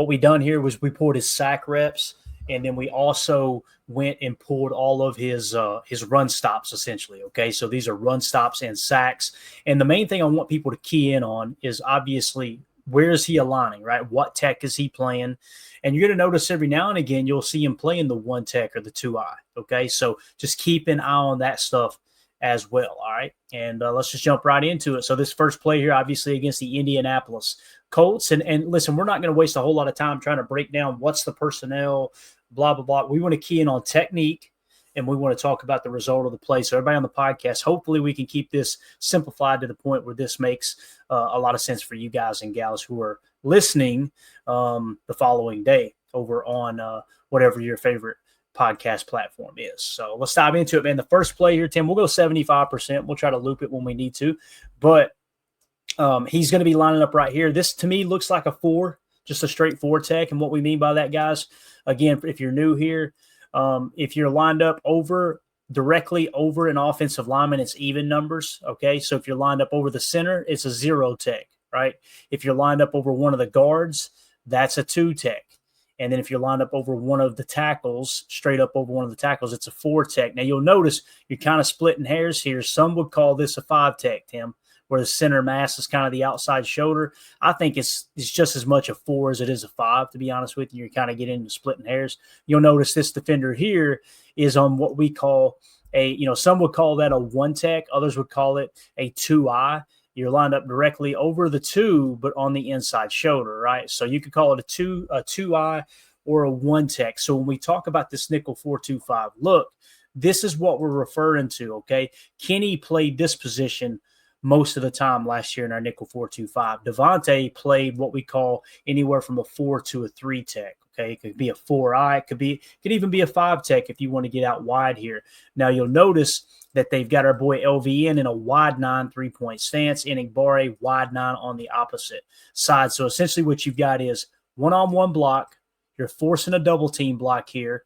what we done here was we pulled his sack reps, and then we also went and pulled all of his run stops, essentially. Okay, so these are run stops and sacks. And the main thing I want people to key in on is obviously where is he aligning, right? What tech is he playing? And you're going to notice every now and again you'll see him playing the one tech or the 2-eye. Okay, so just keep an eye on that stuff as well. All right, and let's just jump right into it. So this first play here, obviously against the Indianapolis Colts, and listen, we're not going to waste a whole lot of time trying to break down what's the personnel, blah blah blah. We want to key in on technique, and we want to talk about the result of the play. So everybody on the podcast, hopefully we can keep this simplified to the point where this makes a lot of sense for you guys and gals who are listening the following day over on whatever your favorite podcast platform is. So let's dive into it, man. The first play here, Tim, we'll go 75%. We'll try to loop it when we need to, but he's going to be lining up right here. This to me looks like a 4, just a straight 4 tech. And what we mean by that, guys, again, if you're new here, if you're lined up directly over an offensive lineman, it's even numbers. Okay. So if you're lined up over the center, it's a 0 tech, right? If you're lined up over one of the guards, that's a 2 tech. And then if you're lined up over one of the tackles, straight up over one of the tackles, it's a 4 tech. Now you'll notice you're kind of splitting hairs here. Some would call this a 5 tech, Tim, where the center mass is kind of the outside shoulder. I think it's just as much a 4 as it is a 5, to be honest with you. You're kind of getting into splitting hairs. You'll notice this defender here is on what we call some would call that a 1 tech. Others would call it a 2-eye. You're lined up directly over the 2, but on the inside shoulder, right? So you could call it a 2-eye or a 1 tech. So when we talk about this nickel 4-2-5, look, this is what we're referring to, okay? Kenny played this position most of the time last year in our nickel 4-2-5. Devonte played what we call anywhere from a 4 to a 3 tech. Okay, it could be a 4-eye, it could even be a 5 tech if you want to get out wide here. Now you'll notice that they've got our boy LVN in a wide 9 3-point stance, and Igbare wide 9 on the opposite side. So essentially what you've got is one-on-one block. You're forcing a double team block here.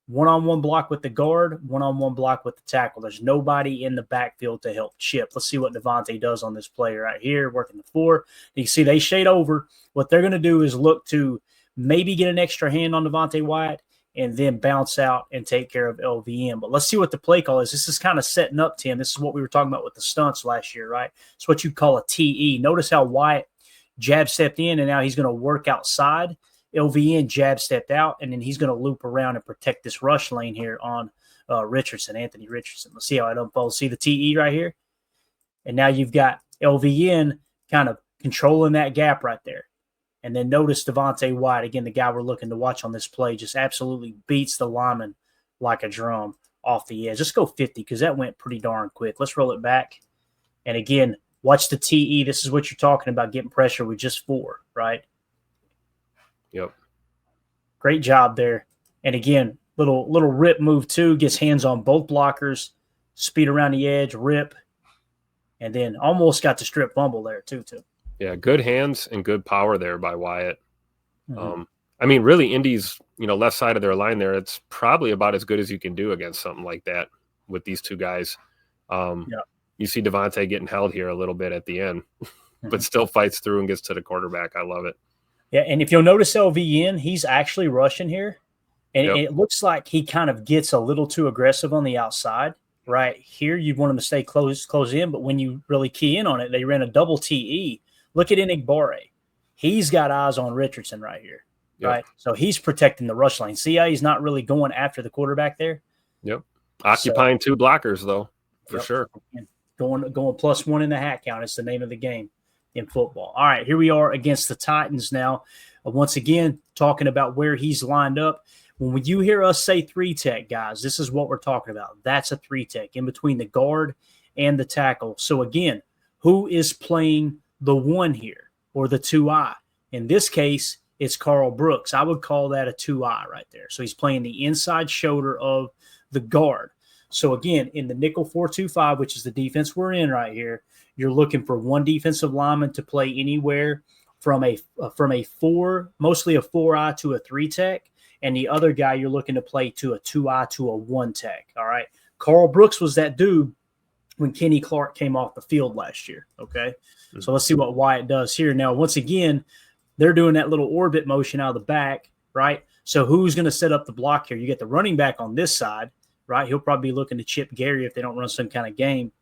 One-on-one block with the guard, one-on-one block with the tackle. There's nobody in the backfield to help chip. Let's see what Devonte does on this play right here, working the 4. You see they shade over. What they're going to do is look to maybe get an extra hand on Devonte Wyatt and then bounce out and take care of LVM. But let's see what the play call is. This is kind of setting up, Tim. This is what we were talking about with the stunts last year, right? It's what you call a TE. Notice how Wyatt jab stepped in, and now he's going to work outside. LVN jab stepped out, and then he's going to loop around and protect this rush lane here on Anthony Richardson. Let's see how it unfolds. See the TE right here? And now you've got LVN kind of controlling that gap right there. And then notice Devonte Wyatt, again, the guy we're looking to watch on this play, just absolutely beats the lineman like a drum off the edge. Just go 50 because that went pretty darn quick. Let's roll it back. And again, watch the TE. This is what you're talking about, getting pressure with just 4, right? Yep. Great job there. And again, little rip move too, gets hands on both blockers, speed around the edge, rip, and then almost got the strip fumble there too. Yeah, good hands and good power there by Wyatt. Mm-hmm. I mean, really, Indy's left side of their line there, it's probably about as good as you can do against something like that with these two guys. You see Devonte getting held here a little bit at the end, but still fights through and gets to the quarterback. I love it. Yeah, and if you'll notice LVN, he's actually rushing here, and it looks like he kind of gets a little too aggressive on the outside. Right here, you'd want him to stay close in, but when you really key in on it, they ran a double TE. Look at Igbare. He's got eyes on Richardson right here, right? So he's protecting the rush lane. See how he's not really going after the quarterback there? Yep. Occupying 2 blockers, though, for sure. Going +1 in the hat count. It's the name of the game in football. All right, here we are against the Titans now. Once again, talking about where he's lined up. When you hear us say 3 tech, guys, this is what we're talking about. That's a 3 tech in between the guard and the tackle. So again, who is playing the 1 here or the 2-eye? In this case, it's Carl Brooks. I would call that a 2-eye right there. So he's playing the inside shoulder of the guard. So again, in the nickel 4-2-5, which is the defense we're in right here, you're looking for one defensive lineman to play anywhere from a 4, mostly a 4-eye to a 3 tech, and the other guy you're looking to play to a 2-eye to a 1 tech. All right. Carl Brooks was that dude when Kenny Clark came off the field last year. Okay. So let's see what Wyatt does here. Now, once again, they're doing that little orbit motion out of the back, right? So who's going to set up the block here? You get the running back on this side, right? He'll probably be looking to chip Gary if they don't run some kind of game.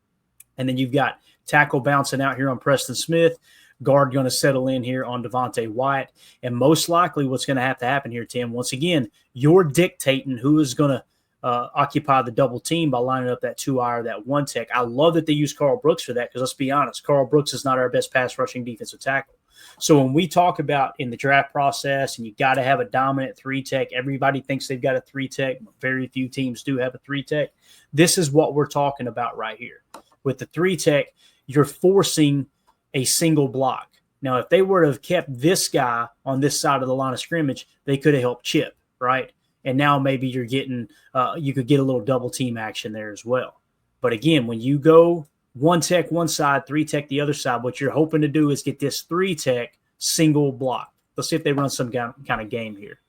And then you've got tackle bouncing out here on Preston Smith, guard going to settle in here on Devonte Wyatt. And most likely what's going to have to happen here, Tim, once again, you're dictating who is going to occupy the double team by lining up that 2-eye or that 1 tech. I love that they use Carl Brooks for that because let's be honest, Carl Brooks is not our best pass rushing defensive tackle. So when we talk about in the draft process and you got to have a dominant 3 tech, everybody thinks they've got a 3 tech. Very few teams do have a 3 tech. This is what we're talking about right here. With the 3 tech, you're forcing a single block. Now, if they were to have kept this guy on this side of the line of scrimmage, they could have helped chip, right? And now maybe you're getting you could get a little double team action there as well. But again, when you go 1 tech one side, 3 tech the other side, what you're hoping to do is get this 3 tech single block. Let's see if they run some kind of game here.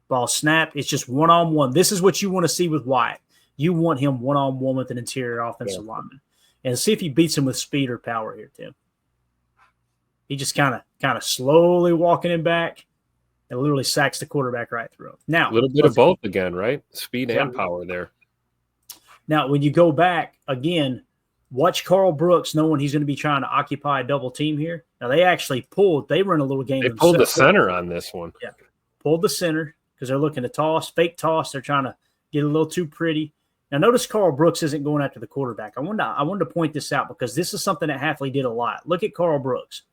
Ball snap. It's just one-on-one. This is what you want to see with Wyatt. You want him one-on-one with an interior offensive lineman. And see if he beats him with speed or power here, Tim. He just kind of slowly walking him back and literally sacks the quarterback right through him. Now, a little bit of both again, right? Speed and power there. Now, when you go back again, watch Carl Brooks knowing he's going to be trying to occupy a double team here. Now, they actually run a little game. They pulled the center on this one. Yeah, pulled the center because they're looking to toss, fake toss. They're trying to get a little too pretty. Now, notice Carl Brooks isn't going after the quarterback. I wanted to point this out because this is something that Hafley did a lot. Look at Carl Brooks.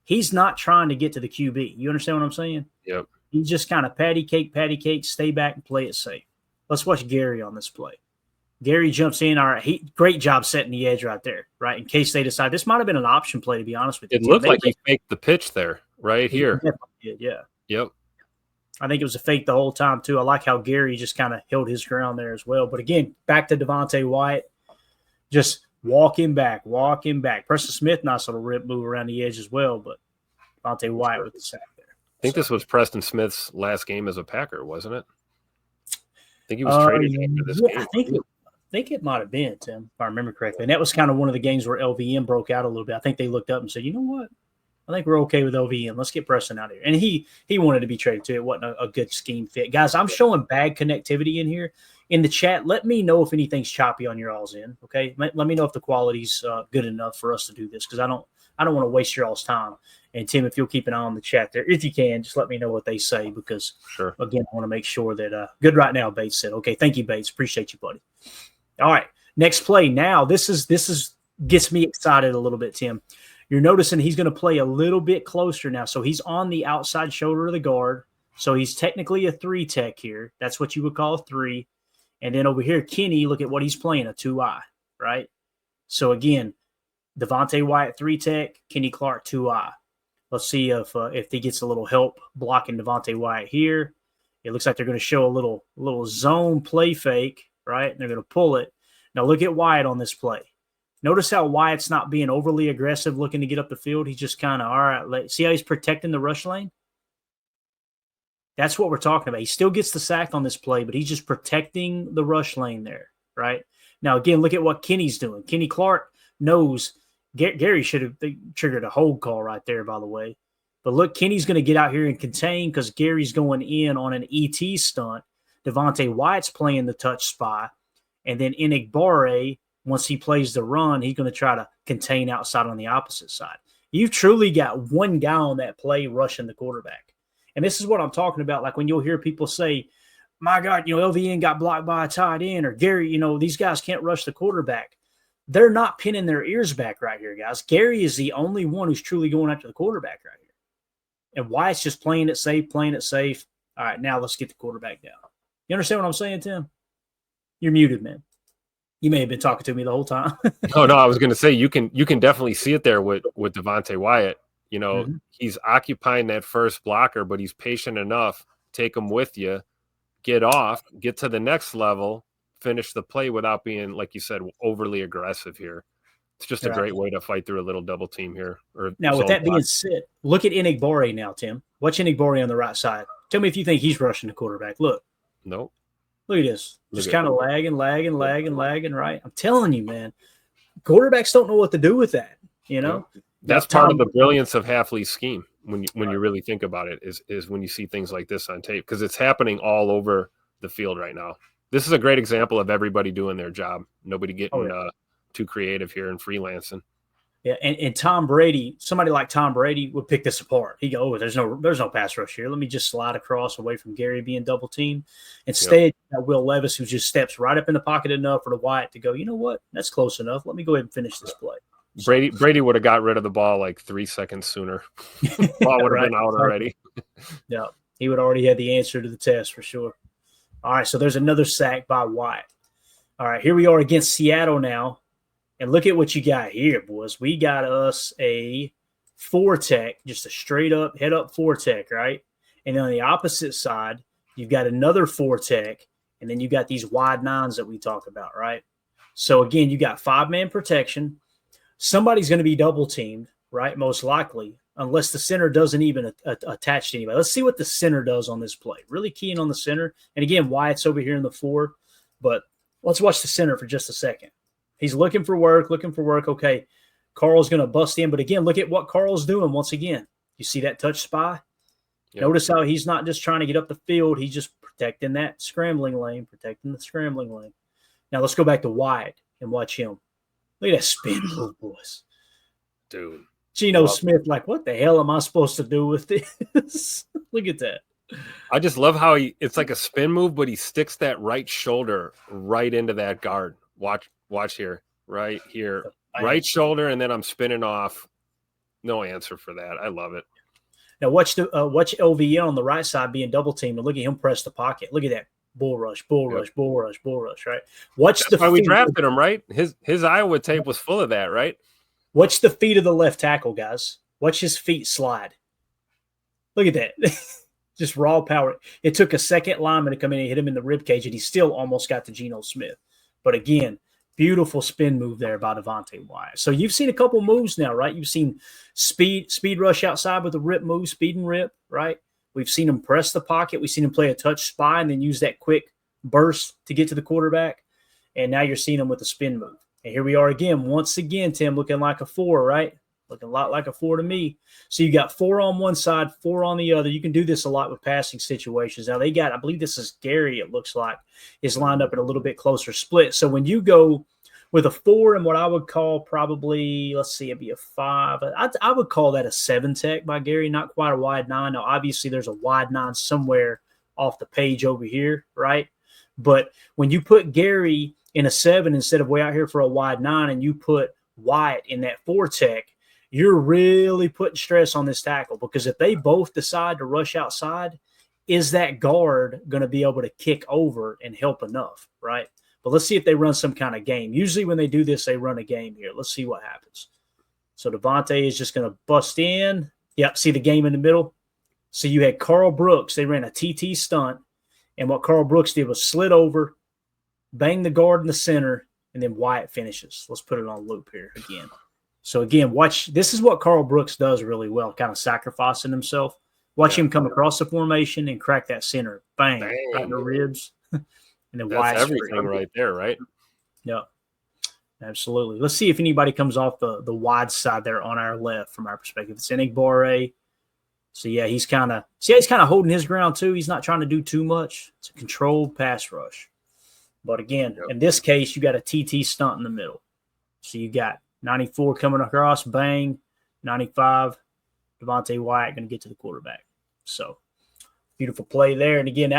He's not trying to get to the QB. You understand what I'm saying? Yep. He just kind of patty cake, stay back and play it safe. Let's watch Gary on this play. Gary jumps in. All right, great job setting the edge right there, right? In case they decide this might have been an option play, to be honest with you. It looked like he faked the pitch there, right here. Did, yeah. Yep. I think it was a fake the whole time, too. I like how Gary just kind of held his ground there as well. But again, back to Devonte Wyatt, just walking back. Preston Smith, nice little rip move around the edge as well, but Devonte Wyatt with the sack there. I think this was Preston Smith's last game as a Packer, wasn't it? I think he was traded after this game. I think it might have been, Tim, if I remember correctly. And that was kind of one of the games where LVM broke out a little bit. I think they looked up and said, you know what? I think we're okay with LVM. Let's get Preston out of here. And he wanted to be traded too. It wasn't a good scheme fit. Guys, I'm showing bad connectivity in here. In the chat, let me know if anything's choppy on your all's end, okay? Let me know if the quality's good enough for us to do this because I don't want to waste your all's time. And, Tim, if you'll keep an eye on the chat there, if you can, just let me know what they say because, again, I want to make sure that good right now, Bates said. Okay, thank you, Bates. Appreciate you, buddy. All right, next play. Now, this gets me excited a little bit, Tim. You're noticing he's going to play a little bit closer now. So he's on the outside shoulder of the guard. So he's technically a 3 tech here. That's what you would call a 3. And then over here, Kenny, look at what he's playing, a 2-eye, right? So again, Devonte Wyatt 3 tech, Kenny Clark 2-eye. Let's see if he gets a little help blocking Devonte Wyatt here. It looks like they're going to show a little zone play fake, right? And they're going to pull it. Now look at Wyatt on this play. Notice how Wyatt's not being overly aggressive looking to get up the field. He's just kind of, all right, see how he's protecting the rush lane? That's what we're talking about. He still gets the sack on this play, but he's just protecting the rush lane there, right? Now, again, look at what Kenny's doing. Kenny Clark knows Gary should have triggered a hold call right there, by the way. But look, Kenny's going to get out here and contain because Gary's going in on an ET stunt. Devonte Wyatt's playing the touch spy. And then Enigbare, once he plays the run, he's going to try to contain outside on the opposite side. You've truly got one guy on that play rushing the quarterback. And this is what I'm talking about. Like when you'll hear people say, my God, LVN got blocked by a tight end, or Gary, these guys can't rush the quarterback. They're not pinning their ears back right here, guys. Gary is the only one who's truly going after the quarterback right here. And Wyatt's just playing it safe. All right, now let's get the quarterback down. You understand what I'm saying, Tim? You're muted, man. You may have been talking to me the whole time. No, I was going to say you can definitely see it there with Devonte Wyatt. He's occupying that first blocker, but he's patient enough. Take him with you, get off, get to the next level, finish the play without being, like you said, overly aggressive here. It's just a great way to fight through a little double team here. Now, with that being said, look at Enigbare now, Tim. Watch Enigbare on the right side. Tell me if you think he's rushing the quarterback. Look. Nope. Look at this. Just kind of lagging, right? I'm telling you, man. Quarterbacks don't know what to do with that, That's part of the brilliance of Hafley's scheme. when you really think about it is when you see things like this on tape, because it's happening all over the field right now. This is a great example of everybody doing their job. Nobody getting too creative here and freelancing. Yeah, and Tom Brady, somebody like Tom Brady would pick this apart. He'd go, "Oh, there's no pass rush here. Let me just slide across away from Gary being double teamed." Instead, Will Levis, who just steps right up in the pocket enough for the Wyatt to go, "You know what? That's close enough. Let me go ahead and finish this play." Brady would have got rid of the ball like 3 seconds sooner. Ball would have been out already. Yeah, he would already have the answer to the test for sure. All right, so there's another sack by Wyatt. All right, here we are against Seattle now. And look at what you got here, boys. We got us a 4-tech, just a straight-up, head-up 4-tech, right? And then on the opposite side, you've got another 4-tech, and then you got these wide 9s that we talk about, right? So, again, you got 5-man protection. Somebody's going to be double-teamed, right, most likely, unless the center doesn't even attach to anybody. Let's see what the center does on this play. Really keying on the center. And, again, Wyatt's over here in the 4, but let's watch the center for just a second. He's looking for work. Okay, Carl's going to bust in. But, again, look at what Carl's doing once again. You see that touch spy? Yep. Notice how he's not just trying to get up the field. He's just protecting that scrambling lane, Now, let's go back to Wyatt and watch him. Look at that spin move, boys. Dude. Geno Smith, like, what the hell am I supposed to do with this? Look at that. I just love how it's like a spin move, but he sticks that right shoulder right into that guard. Watch here, right here, right shoulder, and then I'm spinning off. No answer for that. I love it. Now watch LVN on the right side being double teamed, and look at him press the pocket. Look at that bull rush, right? That's why we drafted him, right? His Iowa tape was full of that, right? Watch the feet of the left tackle, guys. Watch his feet slide. Look at that. Just raw power. It took a second lineman to come in and hit him in the rib cage, and he still almost got to Geno Smith. But again, beautiful spin move there by Devonte Wyatt. So you've seen a couple moves now, right? You've seen speed rush outside with a rip move, speed and rip, right? We've seen him press the pocket. We've seen him play a touch spy and then use that quick burst to get to the quarterback. And now you're seeing him with a spin move. And here we are again, once again, Tim, looking like a 4, right? Looking a lot like a 4 to me. So you got 4 on one side, 4 on the other. You can do this a lot with passing situations. Now they got, I believe this is Gary, it looks like, is lined up in a little bit closer split. So when you go with a 4 and what I would call probably, let's see, it'd be a 5. I would call that a 7-tech by Gary, not quite a wide 9. Now, obviously, there's a wide 9 somewhere off the page over here, right? But when you put Gary in a 7 instead of way out here for a wide 9 and you put Wyatt in that 4-tech, you're really putting stress on this tackle, because if they both decide to rush outside, is that guard going to be able to kick over and help enough, right? But let's see if they run some kind of game. Usually when they do this, they run a game here. Let's see what happens. So Devonte is just going to bust in. Yep, see the game in the middle? So you had Carl Brooks. They ran a TT stunt, and what Carl Brooks did was slid over, bang the guard in the center, and then Wyatt finishes. Let's put it on loop here again. So, again, watch. This is what Carl Brooks does really well, kind of sacrificing himself. Watch him come across the formation and crack that center. Bang. Right in the ribs. And then that's everything right there, right? Yeah, absolutely. Let's see if anybody comes off the wide side there on our left from our perspective. It's Enigbare. So, yeah, he's kind of holding his ground too. He's not trying to do too much. It's a controlled pass rush. But, again, in this case, you got a TT stunt in the middle. So, you got 94 coming across, bang, 95, Devonte Wyatt going to get to the quarterback. So, beautiful play there. And, again,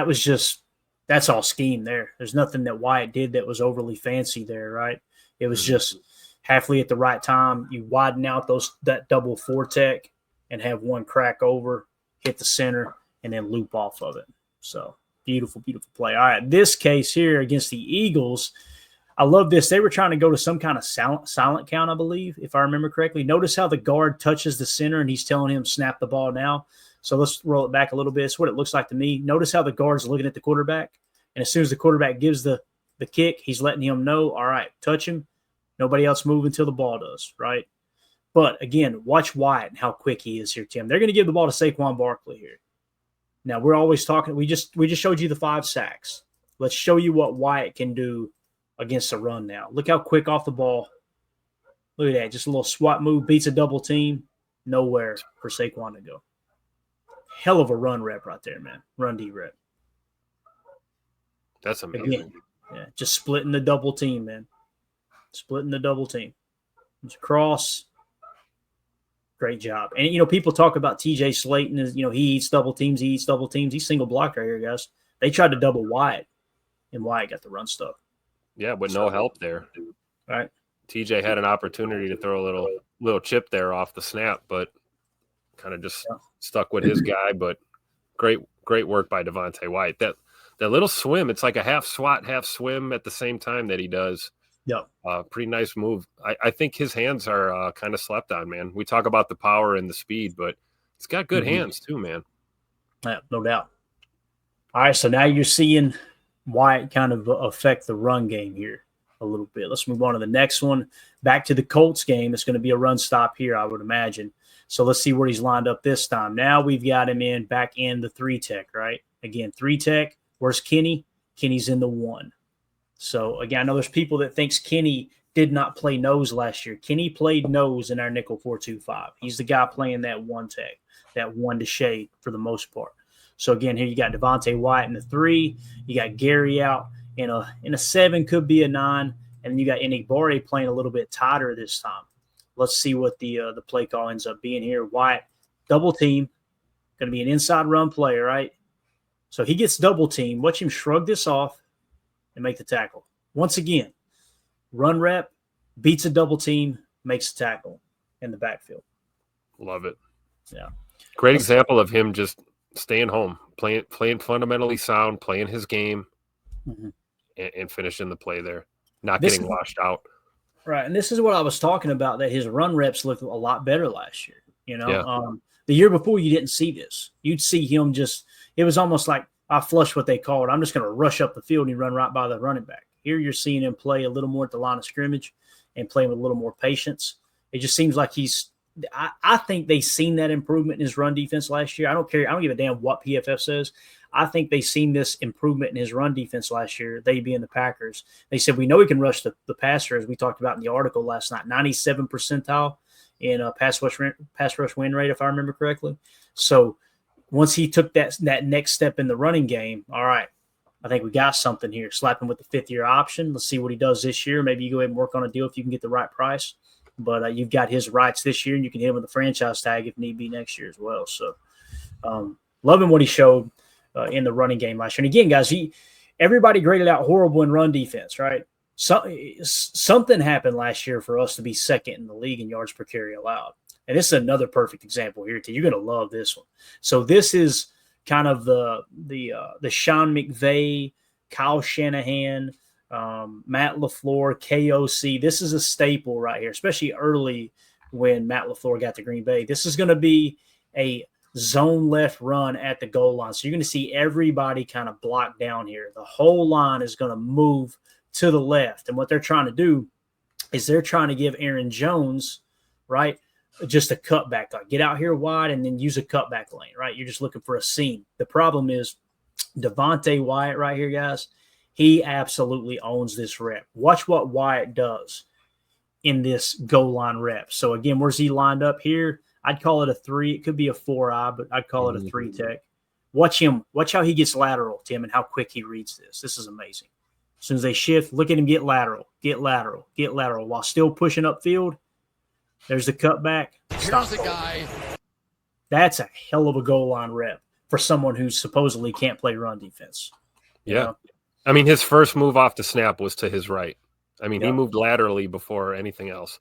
that's all scheme there. There's nothing that Wyatt did that was overly fancy there, right? It was just halfway at the right time. You widen out that double 4-tech and have one crack over, hit the center, and then loop off of it. So, beautiful, beautiful play. All right, this case here against the Eagles – I love this. They were trying to go to some kind of silent count, I believe, if I remember correctly. Notice how the guard touches the center and he's telling him, snap the ball now. So let's roll it back a little bit. It's what it looks like to me. Notice how the guard's looking at the quarterback. And as soon as the quarterback gives the kick, he's letting him know, all right, touch him. Nobody else move until the ball does, right? But, again, watch Wyatt and how quick he is here, Tim. They're going to give the ball to Saquon Barkley here. Now, we're always talking – we just showed you the 5 sacks. Let's show you what Wyatt can do against a run now. Look how quick off the ball. Look at that. Just a little swat move, beats a double team. Nowhere for Saquon to go. hell of a run rep right there, man. Run D rep. That's amazing. Again, yeah, just splitting the double team, man. Splitting the double team. It's across. Great job. And, people talk about TJ Slayton as, he eats double teams. He eats double teams. He's single blocked right here, guys. They tried to double Wyatt, and Wyatt got the run stuff. Yeah, but no help there. Right. TJ had an opportunity to throw a little chip there off the snap, but kind of just stuck with his guy. But great work by Devonte Wyatt. That little swim, it's like a half swat, half swim at the same time that he does. Yeah. Pretty nice move. I think his hands are kind of slept on, man. We talk about the power and the speed, but he's got good hands too, man. Yeah, no doubt. All right, so now you're seeing Wyatt kind of affect the run game here a little bit. Let's move on to the next one. Back to the Colts game. It's going to be a run stop here, I would imagine. So let's see where he's lined up this time. Now we've got him back in the 3-tech, right? Again, 3-tech. Where's Kenny? Kenny's in the 1. So, again, I know there's people that thinks Kenny did not play nose last year. Kenny played nose in our nickel 4-2-5. He's the guy playing that 1-tech, that 1 to shade for the most part. So, again, here you got Devonte Wyatt in the 3. You got Gary out in a 7, could be a 9. And then you got Enigbare playing a little bit tighter this time. Let's see what the play call ends up being here. Wyatt, double team. Going to be an inside run play, right? So he gets double team. Watch him shrug this off and make the tackle. Once again, run rep, beats a double team, makes a tackle in the backfield. Love it. Yeah. Great example of him just staying home, playing fundamentally sound, playing his game, and finishing the play there, not getting washed out. Right, and this is what I was talking about, that his run reps looked a lot better last year. Yeah. The year before, you didn't see this. You'd see him it was almost like I flush what they call it. I'm just going to rush up the field and run right by the running back. Here you're seeing him play a little more at the line of scrimmage and playing with a little more patience. It just seems like I think they've seen that improvement in his run defense last year. I don't care. I don't give a damn what PFF says. I think they've seen this improvement in his run defense last year, they being the Packers. They said, we know he can rush the passer, as we talked about in the article last night, 97 percentile in pass rush win rate, if I remember correctly. So once he took that next step in the running game, all right, I think we got something here. Slap him with the 5th-year option. Let's see what he does this year. Maybe you go ahead and work on a deal if you can get the right price. But you've got his rights this year, and you can hit him with a franchise tag if need be next year as well. So loving what he showed in the running game last year. And again, guys, everybody graded out horrible in run defense, right? Something happened last year for us to be second in the league in yards per carry allowed. And this is another perfect example here, too. You're going to love this one. So this is kind of the Sean McVay, Kyle Shanahan, Matt LaFleur, KOC. This is a staple right here, especially early when Matt LaFleur got to Green Bay. This is going to be a zone left run at the goal line. So you're going to see everybody kind of blocked down here. The whole line is going to move to the left. And what they're trying to do is they're trying to give Aaron Jones, right, just a cutback. Like get out here wide and then use a cutback lane, right? You're just looking for a seam. The problem is Devonte Wyatt right here, guys. He absolutely owns this rep. Watch what Wyatt does in this goal line rep. So, again, where's he lined up here? I'd call it a 3. It could be a 4-eye, but I'd call it a 3-tech. Watch him. Watch how he gets lateral, Tim, and how quick he reads this. This is amazing. As soon as they shift, look at him get lateral, while still pushing upfield. There's the cutback. Here's the guy. That's a hell of a goal line rep for someone who supposedly can't play run defense. Yeah. Know? I mean, his first move off the snap was to his right. I mean, he moved laterally before anything else.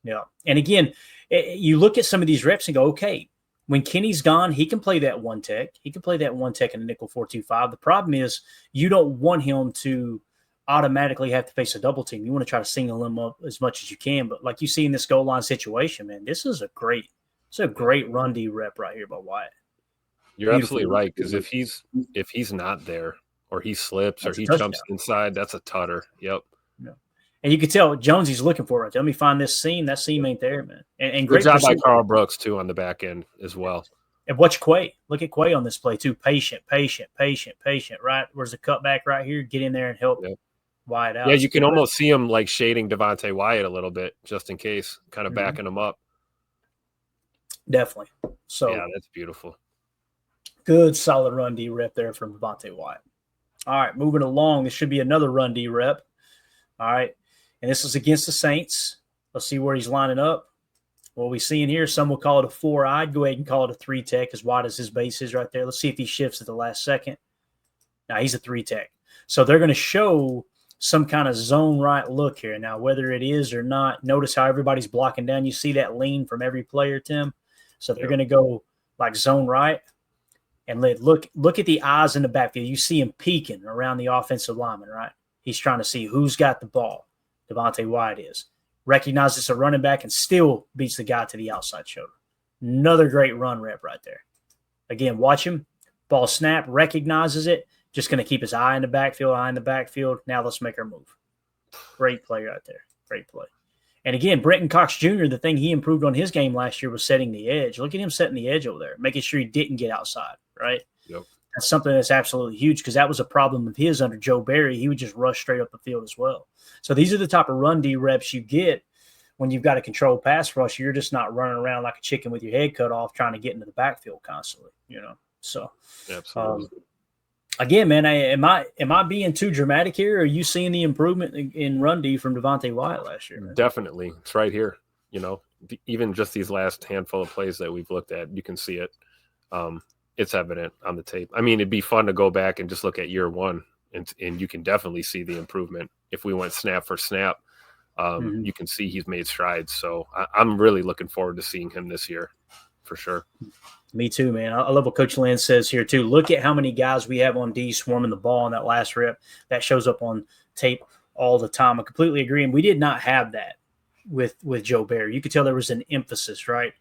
Yeah. And again, you look at some of these reps and go, okay, when Kenny's gone, he can play that 1-tech. He can play that 1-tech in a nickel 4-2-5. The problem is you don't want him to automatically have to face a double team. You want to try to single him up as much as you can. But like you see in this goal line situation, man, this is a great run D rep right here by Wyatt. You're absolutely right, because if he's not there or he slips or he jumps inside, that's a tutter. Yep. Yeah. And you can tell Jonesy's looking for it. Let me find this seam. That seam ain't there, man. And great job by Carl Brooks, too, on the back end as well. And watch Quay. Look at Quay on this play, too. Patient, right? Where's the cutback right here? Get in there and help Wyatt out. Yeah, you can almost see him like shading Devonte Wyatt a little bit just in case, kind of backing him up. Definitely. So yeah, that's beautiful. Good solid run D rep there from Devonte Wyatt. All right, moving along. This should be another run D rep. All right, and this is against the Saints. Let's see where he's lining up. What we see in here, some will call it a 4. I'd go ahead and call it a 3 tech, as wide as his base is right there. Let's see if he shifts at the last second. Now he's a 3 tech. So they're going to show some kind of zone right look here. Now, whether it is or not, notice how everybody's blocking down. You see that lean from every player, Tim. So they're going to go like zone right. And look at the eyes in the backfield. You see him peeking around the offensive lineman, right? He's trying to see who's got the ball. Devonte Wyatt is. Recognizes it's a running back and still beats the guy to the outside shoulder. Another great run rep right there. Again, watch him. Ball snap, recognizes it. Just going to keep his eye in the backfield. Now let's make our move. Great play right there. Great play. And again, Brenton Cox Jr., the thing he improved on his game last year was setting the edge. Look at him setting the edge over there, making sure he didn't get outside, right? Yep. That's something that's absolutely huge because that was a problem of his under Joe Barry. He would just rush straight up the field as well. So these are the type of run D reps you get when you've got a controlled pass rush. You're just not running around like a chicken with your head cut off trying to get into the backfield constantly, So, absolutely. Again, man, am I being too dramatic here? Or are you seeing the improvement in run D from Devonte Wyatt last year, man? Definitely. It's right here. Even just these last handful of plays that we've looked at, you can see it. It's evident on the tape. I mean, it'd be fun to go back and just look at year one, and you can definitely see the improvement. If we went snap for snap, you can see he's made strides. So I'm really looking forward to seeing him this year for sure. Me too, man. I love what Coach Lynn says here too. Look at how many guys we have on D swarming the ball in that last rep. That shows up on tape all the time. I completely agree. And we did not have that with Joe Barry. You could tell there was an emphasis, right?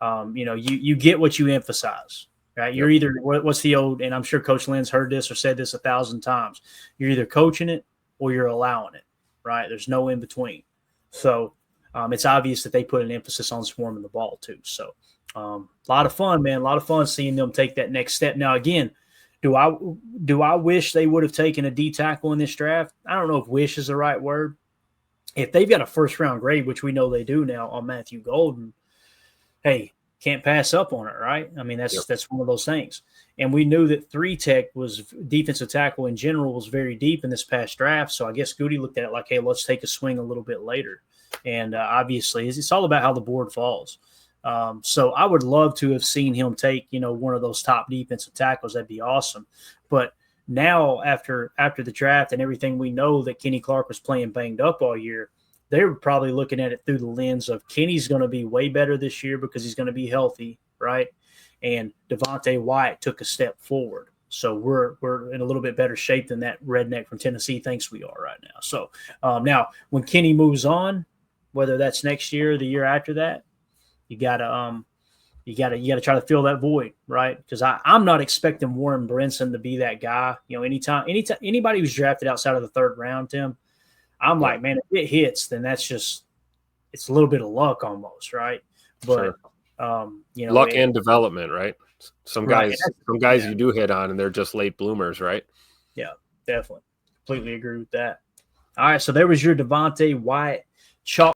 You get what you emphasize, right? You're either, what's the old, and I'm sure Coach Lynn's heard this or said this 1,000 times. You're either coaching it or you're allowing it, right? There's no in between. So it's obvious that they put an emphasis on swarming the ball too. So a lot of fun, man. A lot of fun seeing them take that next step. Now, again, do I wish they would have taken a D tackle in this draft? I don't know if wish is the right word. If they've got a first-round grade, which we know they do now on Matthew Golden, hey, can't pass up on it, right? I mean, that's one of those things. And we knew that 3 tech was defensive tackle in general was very deep in this past draft. So I guess Goody looked at it like, hey, let's take a swing a little bit later. And obviously, it's all about how the board falls. So I would love to have seen him take, one of those top defensive tackles. That'd be awesome. But now after the draft and everything, we know that Kenny Clark was playing banged up all year. They were probably looking at it through the lens of Kenny's going to be way better this year because he's going to be healthy, right? And Devonte Wyatt took a step forward. So we're in a little bit better shape than that redneck from Tennessee thinks we are right now. So now when Kenny moves on, whether that's next year or the year after that, you gotta try to fill that void, right? Because I'm not expecting Warren Brinson to be that guy. Anytime anybody who's drafted outside of the 3rd round, Tim, I'm like, man, if it hits, then it's a little bit of luck almost, right? But luck and development, right? Some guys you do hit on, and they're just late bloomers, right? Yeah, definitely, completely agree with that. All right, so there was your Devonte Wyatt chalk